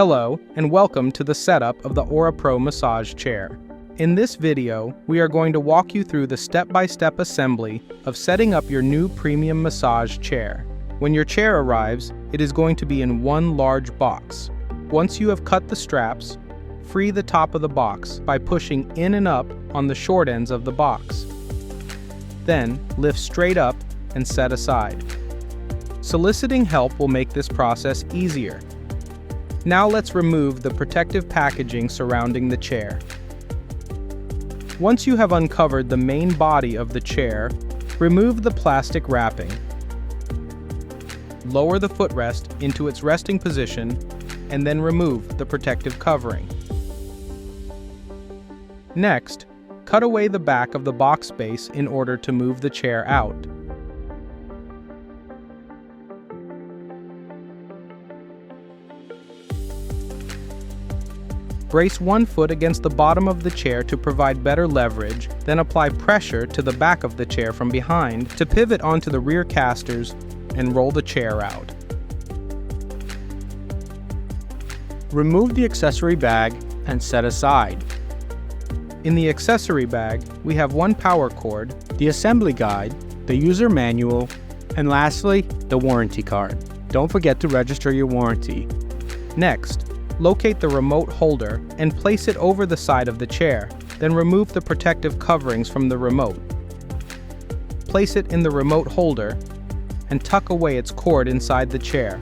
Hello, and welcome to the setup of the Aura Pro massage chair. In this video, we are going to walk you through the step-by-step assembly of setting up your new premium massage chair. When your chair arrives, it is going to be in one large box. Once you have cut the straps, free the top of the box by pushing in and up on the short ends of the box. Then, lift straight up and set aside. Soliciting help will make this process easier. Now let's remove the protective packaging surrounding the chair. Once you have uncovered the main body of the chair, remove the plastic wrapping. Lower the footrest into its resting position and then remove the protective covering. Next, cut away the back of the box base in order to move the chair out. Brace one foot against the bottom of the chair to provide better leverage, then apply pressure to the back of the chair from behind to pivot onto the rear casters and roll the chair out. Remove the accessory bag and set aside. In the accessory bag, we have one power cord, The assembly guide, the user manual, and lastly, the warranty card. Don't forget to register your warranty. Next, locate the remote holder and place it over the side of the chair, then remove the protective coverings from the remote. Place it in the remote holder and tuck away its cord inside the chair.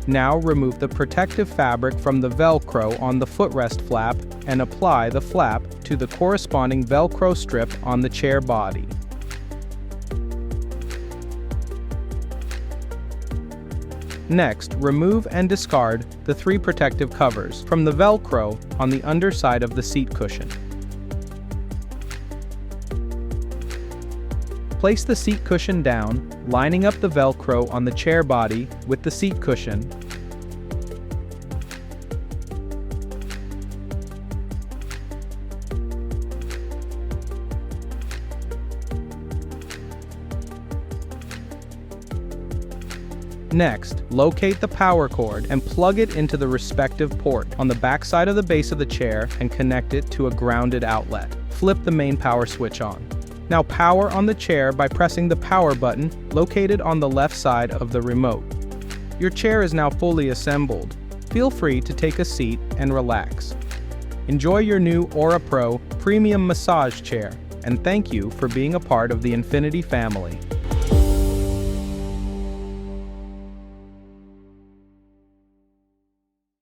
Now remove the protective fabric from the Velcro on the footrest flap and apply the flap to the corresponding Velcro strip on the chair body. Next, remove and discard the three protective covers from the Velcro on the underside of the seat cushion. Place the seat cushion down, lining up the Velcro on the chair body with the seat cushion. Next, locate the power cord and plug it into the respective port on the back side of the base of the chair and connect it to a grounded outlet. Flip the main power switch on. Now power on the chair by pressing the power button located on the left side of the remote. Your chair is now fully assembled. Feel free to take a seat and relax. Enjoy your new Aura Pro premium massage chair, and thank you for being a part of the Infinity family.